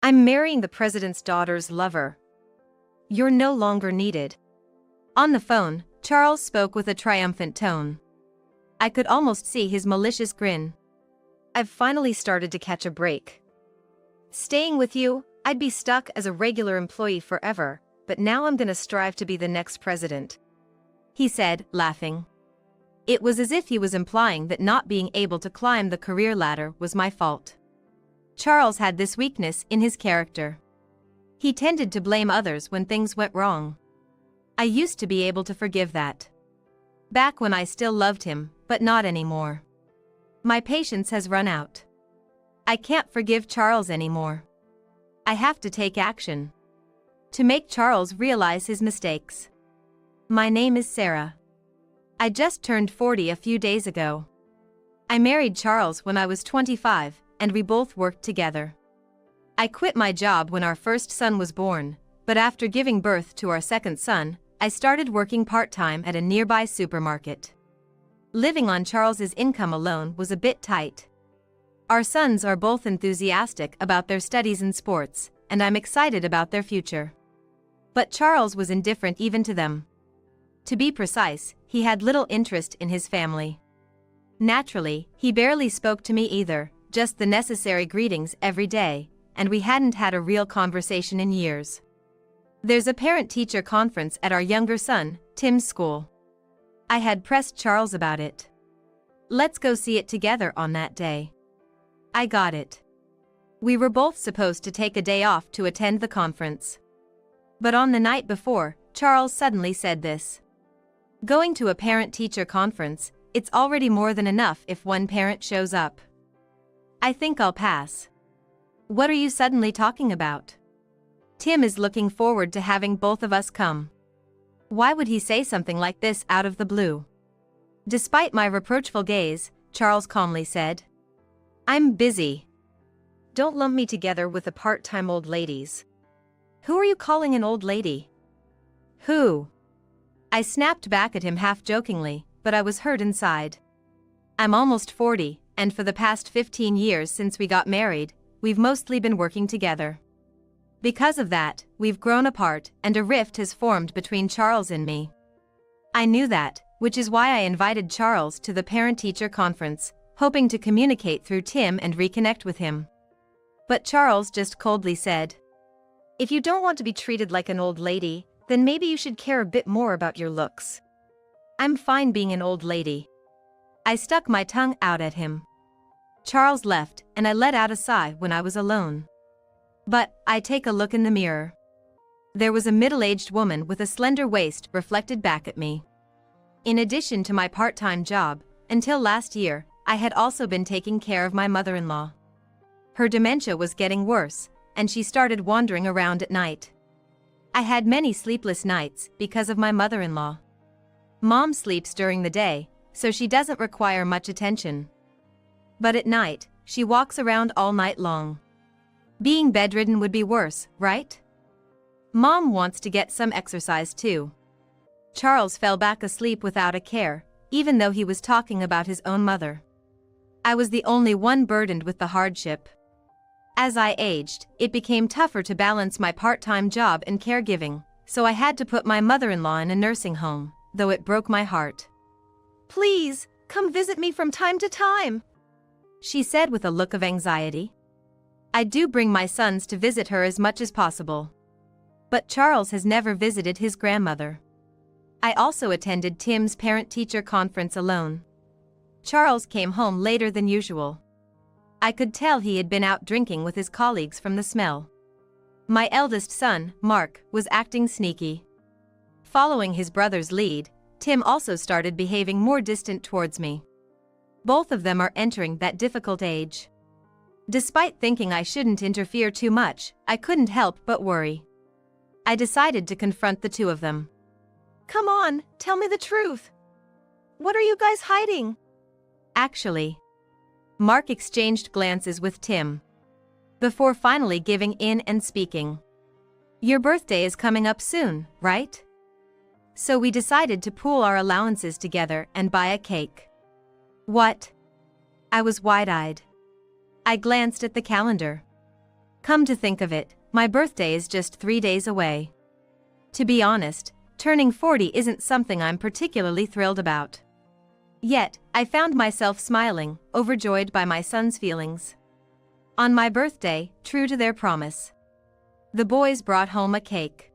I'm marrying the president's daughter's lover. You're no longer needed. On the phone, Charles spoke with a triumphant tone. I could almost see his malicious grin. I've finally started to catch a break. Staying with you, I'd be stuck as a regular employee forever, but now I'm gonna strive to be the next president. He said, laughing. It was as if he was implying that not being able to climb the career ladder was my fault. Charles had this weakness in his character. He tended to blame others when things went wrong. I used to be able to forgive that. Back when I still loved him, but not anymore. My patience has run out. I can't forgive Charles anymore. I have to take action. To make Charles realize his mistakes. My name is Sarah. I just turned 40 a few days ago. I married Charles when I was 25, and we both worked together. I quit my job when our first son was born, but after giving birth to our second son, I started working part-time at a nearby supermarket. Living on Charles's income alone was a bit tight. Our sons are both enthusiastic about their studies and sports, and I'm excited about their future. But Charles was indifferent even to them. To be precise, he had little interest in his family. Naturally, he barely spoke to me either, just the necessary greetings every day, and we hadn't had a real conversation in years. There's a parent-teacher conference at our younger son, Tim's school. I had pressed Charles about it. Let's go see it together on that day. I got it. We were both supposed to take a day off to attend the conference. But on the night before, Charles suddenly said this. Going to a parent-teacher conference, it's already more than enough if one parent shows up. I think I'll pass. What are you suddenly talking about? Tim is looking forward to having both of us come. Why would he say something like this out of the blue? Despite my reproachful gaze, Charles calmly said, I'm busy. Don't lump me together with the part-time old ladies. Who are you calling an old lady? Who? I snapped back at him half-jokingly, but I was hurt inside. I'm almost 40, and for the past 15 years since we got married, we've mostly been working together. Because of that, we've grown apart, and a rift has formed between Charles and me. I knew that, which is why I invited Charles to the parent-teacher conference, hoping to communicate through Tim and reconnect with him. But Charles just coldly said, If you don't want to be treated like an old lady, then maybe you should care a bit more about your looks. I'm fine being an old lady. I stuck my tongue out at him. Charles left, and I let out a sigh when I was alone. But I take a look in the mirror. There was a middle-aged woman with a slender waist reflected back at me. In addition to my part-time job, until last year, I had also been taking care of my mother-in-law. Her dementia was getting worse, and she started wandering around at night. I had many sleepless nights because of my mother-in-law. Mom sleeps during the day, so she doesn't require much attention. But at night, she walks around all night long. Being bedridden would be worse, right? Mom wants to get some exercise too. Charles fell back asleep without a care, even though he was talking about his own mother. I was the only one burdened with the hardship. As I aged, it became tougher to balance my part-time job and caregiving, so I had to put my mother-in-law in a nursing home, though it broke my heart. Please, come visit me from time to time, she said with a look of anxiety. I do bring my sons to visit her as much as possible. But Charles has never visited his grandmother. I also attended Tim's parent-teacher conference alone. Charles came home later than usual. I could tell he had been out drinking with his colleagues from the smell. My eldest son, Mark, was acting sneaky. Following his brother's lead, Tim also started behaving more distant towards me. Both of them are entering that difficult age. Despite thinking I shouldn't interfere too much, I couldn't help but worry. I decided to confront the two of them. Come on, tell me the truth. What are you guys hiding? Actually, Mark exchanged glances with Tim before finally giving in and speaking. Your birthday is coming up soon, right? So we decided to pool our allowances together and buy a cake. What? I was wide-eyed. I glanced at the calendar. Come to think of it, my birthday is just 3 days away. To be honest, turning 40 isn't something I'm particularly thrilled about. Yet, I found myself smiling, overjoyed by my son's feelings. On my birthday, true to their promise, the boys brought home a cake.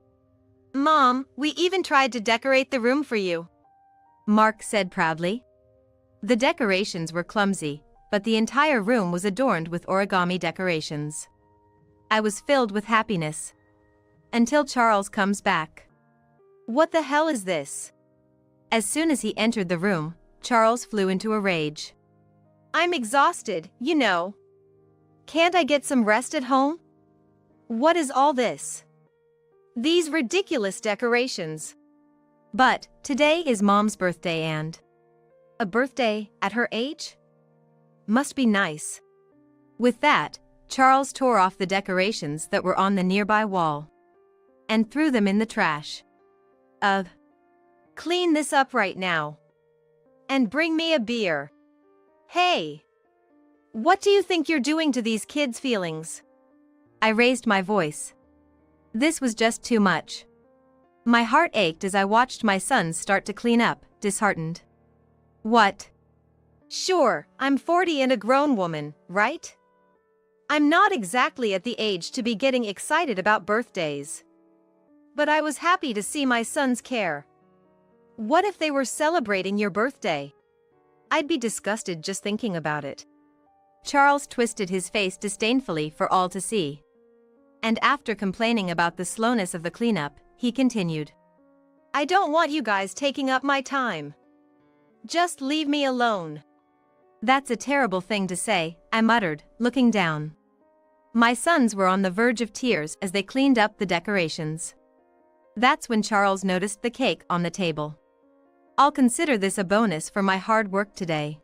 "Mom, we even tried to decorate the room for you," Mark said proudly. The decorations were clumsy, but the entire room was adorned with origami decorations. I was filled with happiness. Until Charles comes back. "What the hell is this?" As soon as he entered the room, Charles flew into a rage. "I'm exhausted, you know. Can't I get some rest at home? What is all this? These ridiculous decorations." But today is Mom's birthday and a birthday at her age? Must be nice. With that, Charles tore off the decorations that were on the nearby wall and threw them in the trash. Clean this up right now. And bring me a beer. Hey! What do you think you're doing to these kids' feelings?" I raised my voice. This was just too much. My heart ached as I watched my sons start to clean up, disheartened. "What? Sure, I'm 40 and a grown woman, right? I'm not exactly at the age to be getting excited about birthdays. But I was happy to see my sons care. What if they were celebrating your birthday? I'd be disgusted just thinking about it." Charles twisted his face disdainfully for all to see. And after complaining about the slowness of the cleanup, he continued. "I don't want you guys taking up my time. Just leave me alone." "That's a terrible thing to say," I muttered, looking down. My sons were on the verge of tears as they cleaned up the decorations. That's when Charles noticed the cake on the table. "I'll consider this a bonus for my hard work today."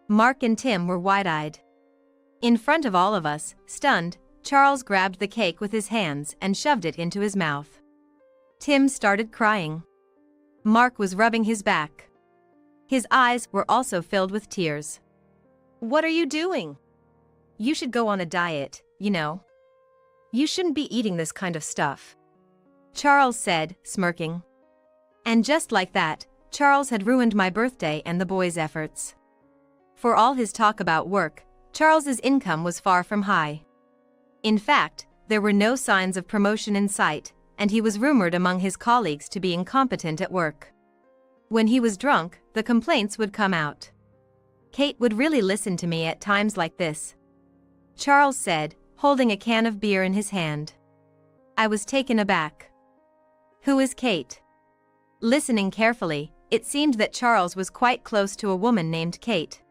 Mark and Tim were wide-eyed. In front of all of us, stunned, Charles grabbed the cake with his hands and shoved it into his mouth. Tim started crying. Mark was rubbing his back. His eyes were also filled with tears. "What are you doing? You should go on a diet, you know. You shouldn't be eating this kind of stuff," Charles said, smirking. And just like that, Charles had ruined my birthday and the boys' efforts. For all his talk about work, Charles's income was far from high. In fact, there were no signs of promotion in sight, and he was rumored among his colleagues to be incompetent at work. When he was drunk, the complaints would come out. "Kate would really listen to me at times like this," Charles said, holding a can of beer in his hand. I was taken aback. "Who is Kate?" Listening carefully, it seemed that Charles was quite close to a woman named Kate,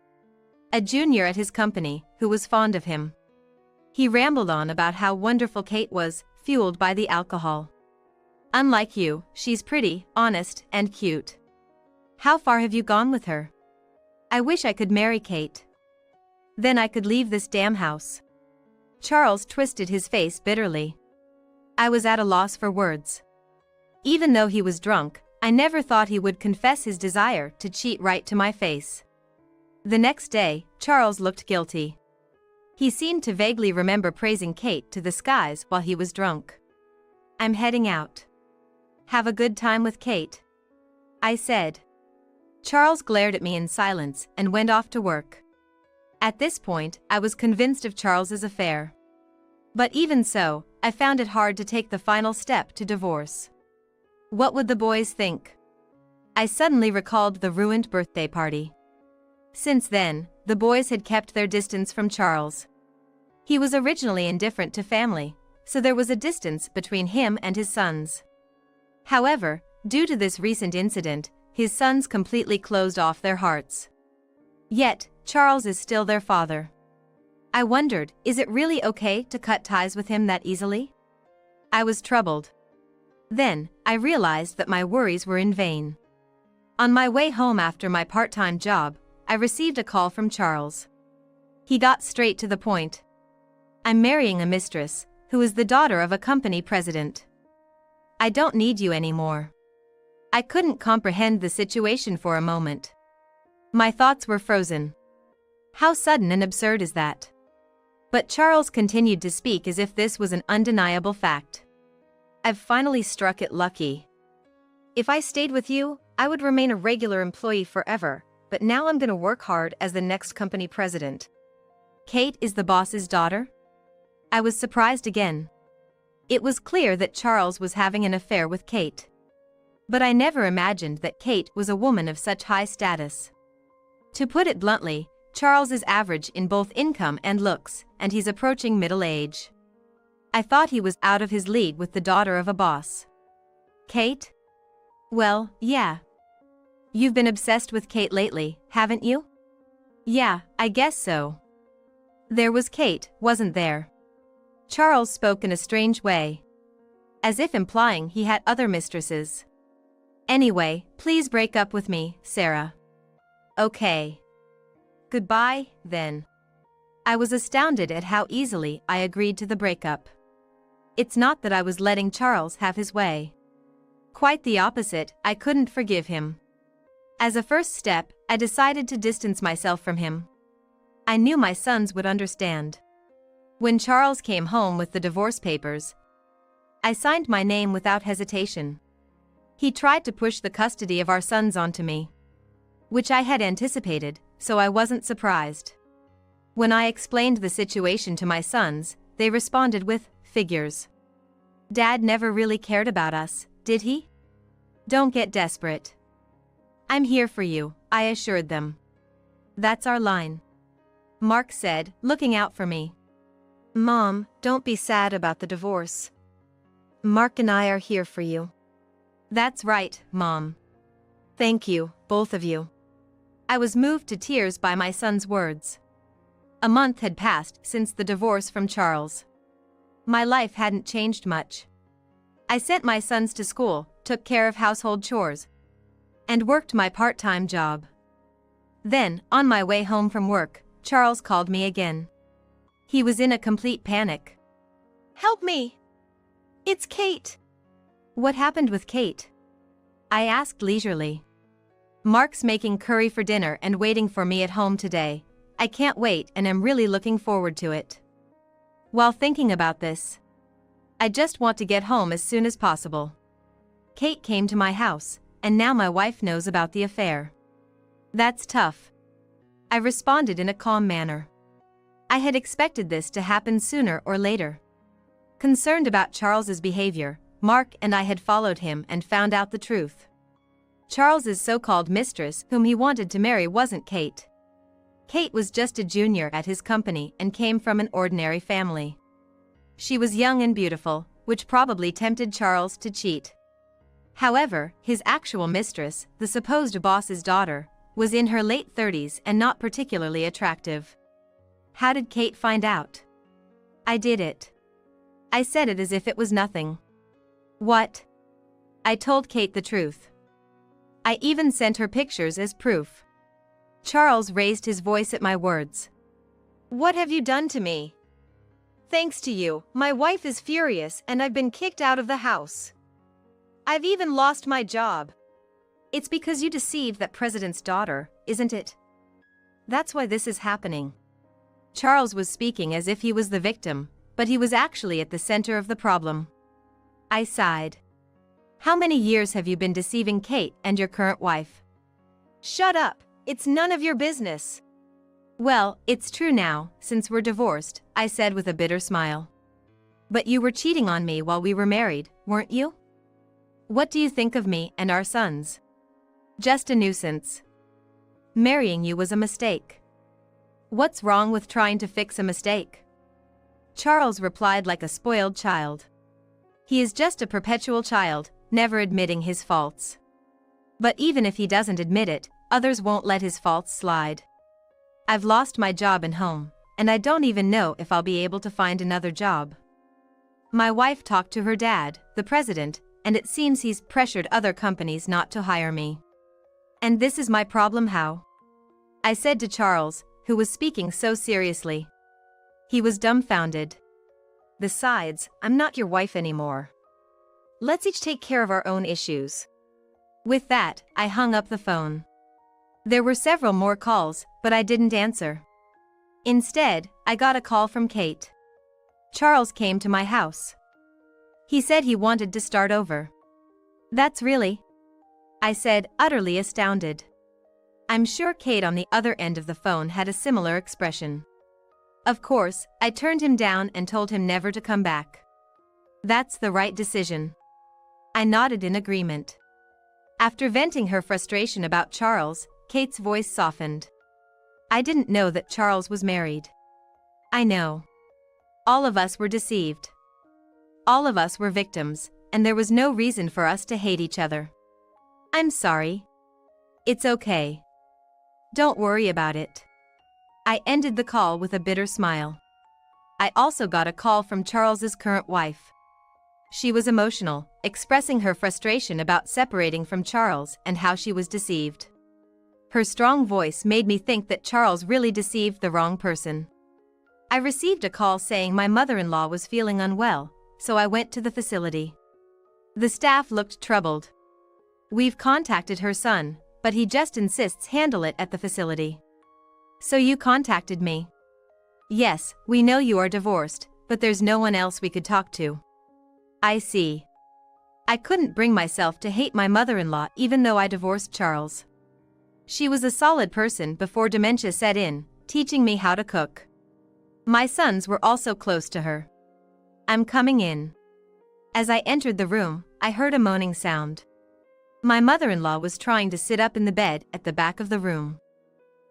a junior at his company, who was fond of him. He rambled on about how wonderful Kate was, fueled by the alcohol. "Unlike you, she's pretty, honest, and cute. How far have you gone with her? I wish I could marry Kate. Then I could leave this damn house." Charles twisted his face bitterly. I was at a loss for words. Even though he was drunk, I never thought he would confess his desire to cheat right to my face. The next day, Charles looked guilty. He seemed to vaguely remember praising Kate to the skies while he was drunk. "I'm heading out. Have a good time with Kate," I said. Charles glared at me in silence and went off to work. At this point, I was convinced of Charles's affair. But even so, I found it hard to take the final step to divorce. What would the boys think? I suddenly recalled the ruined birthday party. Since then, the boys had kept their distance from Charles. He was originally indifferent to family, so there was a distance between him and his sons. However, due to this recent incident, his sons completely closed off their hearts. Yet, Charles is still their father. I wondered, is it really okay to cut ties with him that easily? I was troubled. Then, I realized that my worries were in vain. On my way home after my part-time job, I received a call from Charles. He got straight to the point. "I'm marrying a mistress, who is the daughter of a company president. I don't need you anymore." I couldn't comprehend the situation for a moment. My thoughts were frozen. How sudden and absurd is that? But Charles continued to speak as if this was an undeniable fact. I've finally struck it lucky. If I stayed with you, I would remain a regular employee forever, but now I'm gonna work hard as the next company president. Kate is the boss's daughter? I was surprised again. It was clear that Charles was having an affair with Kate. But I never imagined that Kate was a woman of such high status. To put it bluntly, Charles is average in both income and looks, and he's approaching middle age. I thought he was out of his league with the daughter of a boss. Kate? Well, yeah. You've been obsessed with Kate lately, haven't you? Yeah, I guess so. There was Kate, wasn't there? Charles spoke in a strange way, as if implying he had other mistresses. Anyway, please break up with me, Sarah. Okay. Goodbye, then. I was astounded at how easily I agreed to the breakup. It's not that I was letting Charles have his way. Quite the opposite, I couldn't forgive him. As a first step, I decided to distance myself from him. I knew my sons would understand. When Charles came home with the divorce papers, I signed my name without hesitation. He tried to push the custody of our sons onto me, which I had anticipated, so I wasn't surprised. When I explained the situation to my sons, they responded with figures. Dad never really cared about us, did he? Don't get desperate. I'm here for you, I assured them. That's our line. Mark said, looking out for me. Mom, don't be sad about the divorce. Mark and I are here for you. That's right, Mom. Thank you, both of you. I was moved to tears by my son's words. A month had passed since the divorce from Charles. My life hadn't changed much. I sent my sons to school, took care of household chores, and worked my part-time job. Then, on my way home from work, Charles called me again. He was in a complete panic. Help me! It's Kate! What happened with Kate? I asked leisurely. Mark's making curry for dinner and waiting for me at home today. I can't wait and am really looking forward to it. While thinking about this, I just want to get home as soon as possible. Kate came to my house, and now my wife knows about the affair. That's tough. I responded in a calm manner. I had expected this to happen sooner or later. Concerned about Charles's behavior, Mark and I had followed him and found out the truth. Charles's so-called mistress whom he wanted to marry wasn't Kate. Kate was just a junior at his company and came from an ordinary family. She was young and beautiful, which probably tempted Charles to cheat. However, his actual mistress, the supposed boss's daughter, was in her late 30s and not particularly attractive. How did Kate find out? I did it. I said it as if it was nothing. What? I told Kate the truth. I even sent her pictures as proof. Charles raised his voice at my words. What have you done to me? Thanks to you, my wife is furious and I've been kicked out of the house. I've even lost my job. It's because you deceived that president's daughter, isn't it? That's why this is happening. Charles was speaking as if he was the victim, but he was actually at the center of the problem. I sighed. How many years have you been deceiving Kate and your current wife? Shut up, it's none of your business. Well, it's true now, since we're divorced, I said with a bitter smile. But you were cheating on me while we were married, weren't you? What do you think of me and our sons? Just a nuisance. Marrying you was a mistake. What's wrong with trying to fix a mistake? Charles replied like a spoiled child. He is just a perpetual child, never admitting his faults. But even if he doesn't admit it, others won't let his faults slide. I've lost my job and home, and I don't even know if I'll be able to find another job. My wife talked to her dad, the president, and it seems he's pressured other companies not to hire me. And this is my problem how? I said to Charles, who was speaking so seriously. He was dumbfounded. Besides, I'm not your wife anymore. Let's each take care of our own issues. With that, I hung up the phone. There were several more calls, but I didn't answer. Instead, I got a call from Kate. Charles came to my house. He said he wanted to start over. That's really? I said, utterly astounded. I'm sure Kate on the other end of the phone had a similar expression. Of course, I turned him down and told him never to come back. That's the right decision. I nodded in agreement. After venting her frustration about Charles, Kate's voice softened. I didn't know that Charles was married. I know. All of us were deceived. All of us were victims, and there was no reason for us to hate each other. I'm sorry. It's okay. Don't worry about it. I ended the call with a bitter smile. I also got a call from Charles's current wife. She was emotional, expressing her frustration about separating from Charles and how she was deceived. Her strong voice made me think that Charles really deceived the wrong person. I received a call saying my mother-in-law was feeling unwell, so I went to the facility. The staff looked troubled. We've contacted her son, but he just insists handle it at the facility. So you contacted me? Yes, we know you are divorced, but there's no one else we could talk to. I see. I couldn't bring myself to hate my mother-in-law even though I divorced Charles. She was a solid person before dementia set in, teaching me how to cook. My sons were also close to her. I'm coming in. As I entered the room, I heard a moaning sound. My mother-in-law was trying to sit up in the bed at the back of the room.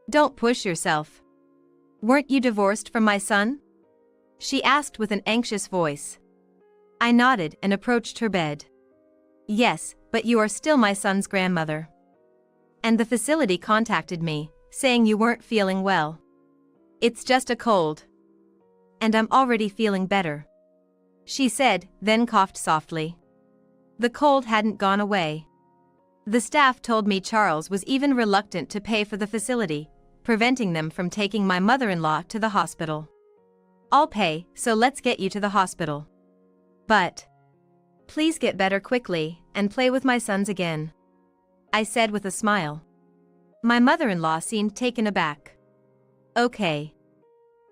Don't push yourself. Weren't you divorced from my son? She asked with an anxious voice. I nodded and approached her bed. Yes, but you are still my son's grandmother. And the facility contacted me, saying you weren't feeling well. It's just a cold. And I'm already feeling better. She said, then coughed softly. The cold hadn't gone away. The staff told me Charles was even reluctant to pay for the facility, preventing them from taking my mother-in-law to the hospital. I'll pay, so let's get you to the hospital. But please get better quickly and play with my sons again, I said with a smile. My mother-in-law seemed taken aback. Okay.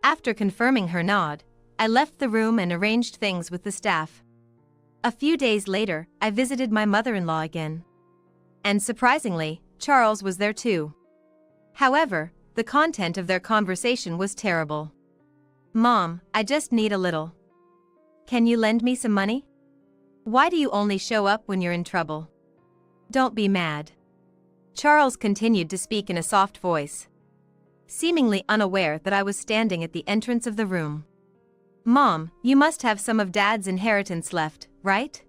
After confirming her nod, I left the room and arranged things with the staff. A few days later, I visited my mother-in-law again. And surprisingly, Charles was there too. However, the content of their conversation was terrible. Mom, I just need a little. Can you lend me some money? Why do you only show up when you're in trouble? Don't be mad. Charles continued to speak in a soft voice, seemingly unaware that I was standing at the entrance of the room. Mom, you must have some of Dad's inheritance left, right?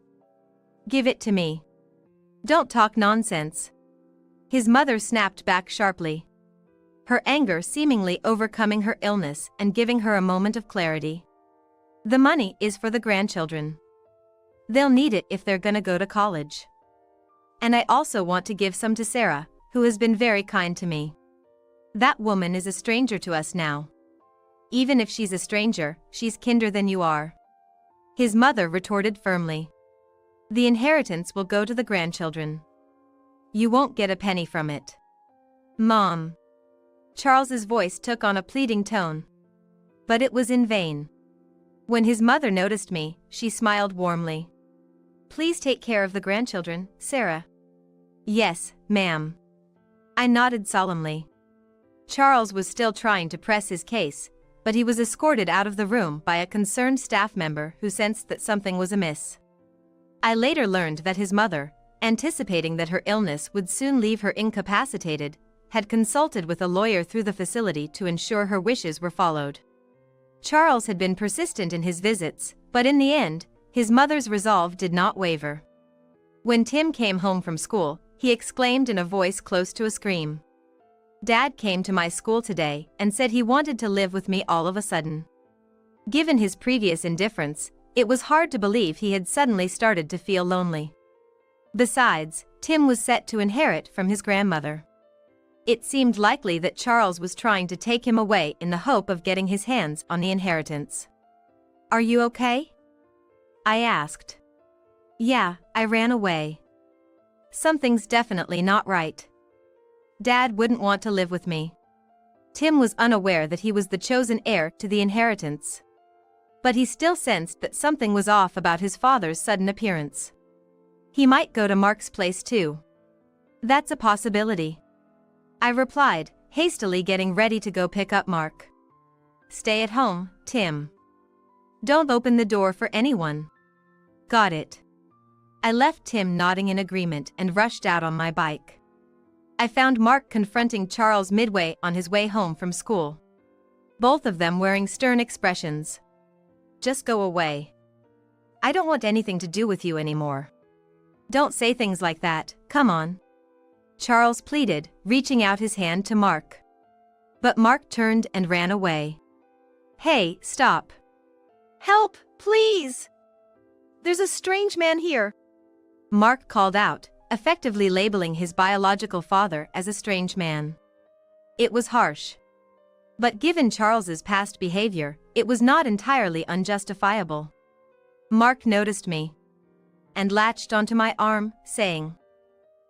Give it to me. Don't talk nonsense. His mother snapped back sharply, her anger seemingly overcoming her illness and giving her a moment of clarity. The money is for the grandchildren. They'll need it if they're gonna go to college. And I also want to give some to Sarah, who has been very kind to me. That woman is a stranger to us now. Even if she's a stranger, she's kinder than you are. His mother retorted firmly. The inheritance will go to the grandchildren. You won't get a penny from it. Mom. Charles's voice took on a pleading tone. But it was in vain. When his mother noticed me, she smiled warmly. Please take care of the grandchildren, Sarah. Yes, ma'am. I nodded solemnly. Charles was still trying to press his case, but he was escorted out of the room by a concerned staff member who sensed that something was amiss. I later learned that his mother, anticipating that her illness would soon leave her incapacitated, had consulted with a lawyer through the facility to ensure her wishes were followed. Charles had been persistent in his visits, but in the end, his mother's resolve did not waver. When Tim came home from school, he exclaimed in a voice close to a scream. Dad came to my school today and said he wanted to live with me all of a sudden. Given his previous indifference, it was hard to believe he had suddenly started to feel lonely. Besides, Tim was set to inherit from his grandmother. It seemed likely that Charles was trying to take him away in the hope of getting his hands on the inheritance. Are you okay? I asked. Yeah, I ran away. Something's definitely not right. Dad wouldn't want to live with me. Tim was unaware that he was the chosen heir to the inheritance. But he still sensed that something was off about his father's sudden appearance. He might go to Mark's place too. That's a possibility, I replied, hastily getting ready to go pick up Mark. Stay at home, Tim. Don't open the door for anyone. Got it. I left Tim nodding in agreement and rushed out on my bike. I found Mark confronting Charles midway on his way home from school. Both of them wearing stern expressions. Just go away. I don't want anything to do with you anymore. Don't say things like that, come on. Charles pleaded, reaching out his hand to Mark. But Mark turned and ran away. Hey, stop. Help, please. There's a strange man here, Mark called out, effectively labeling his biological father as a strange man. It was harsh. But given Charles's past behavior, it was not entirely unjustifiable. Mark noticed me and latched onto my arm, saying,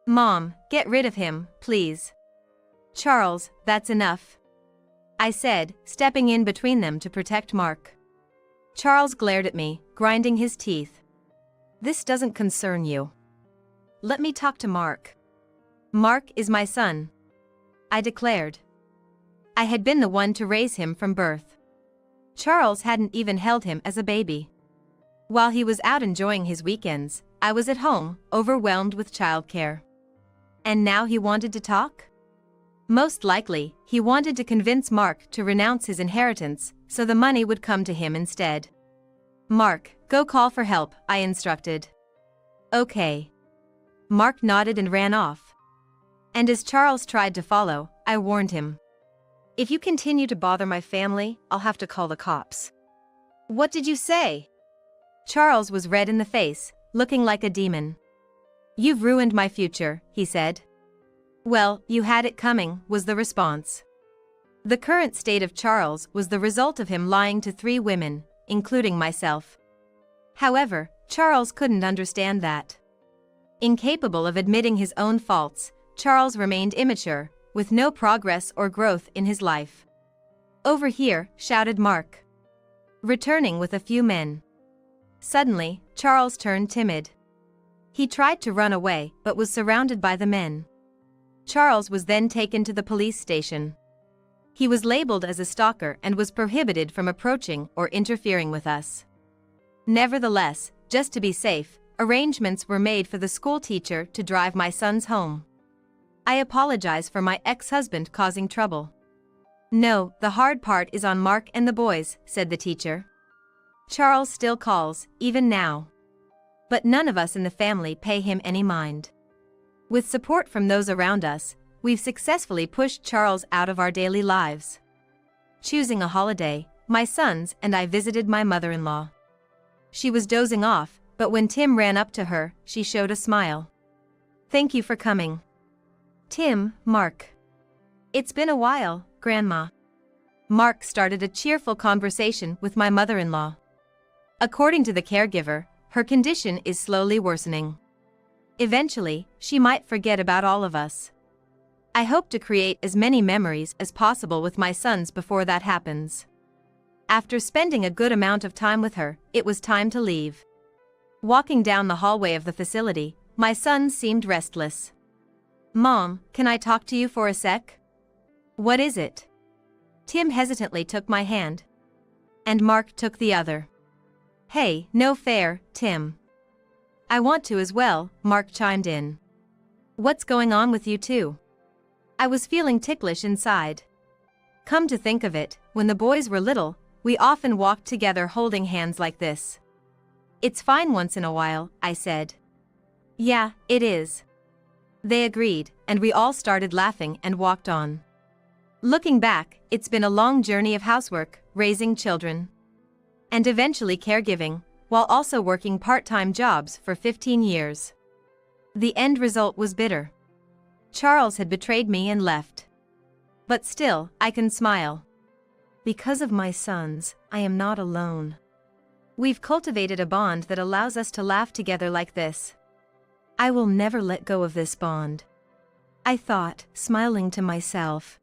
Mom, get rid of him, please. Charles, that's enough, I said, stepping in between them to protect Mark. Charles glared at me, grinding his teeth. This doesn't concern you. Let me talk to Mark. Mark is my son, I declared. I had been the one to raise him from birth. Charles hadn't even held him as a baby. While he was out enjoying his weekends, I was at home, overwhelmed with childcare. And now he wanted to talk? Most likely, he wanted to convince Mark to renounce his inheritance, so the money would come to him instead. Mark, go call for help, I instructed. Okay. Mark nodded and ran off. And as Charles tried to follow, I warned him. If you continue to bother my family, I'll have to call the cops. What did you say? Charles was red in the face, looking like a demon. You've ruined my future, he said. Well, you had it coming, was the response. The current state of Charles was the result of him lying to 3 women, including myself. However, Charles couldn't understand that. Incapable of admitting his own faults, Charles remained immature, with no progress or growth in his life. Over here, shouted Mark, returning with a few men. Suddenly, Charles turned timid. He tried to run away but was surrounded by the men. Charles was then taken to the police station. He was labeled as a stalker and was prohibited from approaching or interfering with us. Nevertheless, just to be safe, arrangements were made for the school teacher to drive my sons home. I apologize for my ex-husband causing trouble. No, the hard part is on Mark and the boys, said the teacher. Charles still calls, even now. But none of us in the family pay him any mind. With support from those around us, we've successfully pushed Charles out of our daily lives. Choosing a holiday, my sons and I visited my mother-in-law. She was dozing off, but when Tim ran up to her, she showed a smile. Thank you for coming. Tim, Mark. It's been a while, Grandma. Mark started a cheerful conversation with my mother-in-law. According to the caregiver, her condition is slowly worsening. Eventually, she might forget about all of us. I hope to create as many memories as possible with my sons before that happens. After spending a good amount of time with her, it was time to leave. Walking down the hallway of the facility, my sons seemed restless. Mom, can I talk to you for a sec? What is it? Tim hesitantly took my hand. And Mark took the other. Hey, no fair, Tim. I want to as well, Mark chimed in. What's going on with you two? I was feeling ticklish inside. Come to think of it, when the boys were little, we often walked together holding hands like this. It's fine once in a while, I said. Yeah, it is. They agreed, and we all started laughing and walked on. Looking back, it's been a long journey of housework, raising children, and eventually caregiving, while also working part-time jobs for 15 years. The end result was bitter. Charles had betrayed me and left. But still, I can smile. Because of my sons, I am not alone. We've cultivated a bond that allows us to laugh together like this. I will never let go of this bond, I thought, smiling to myself.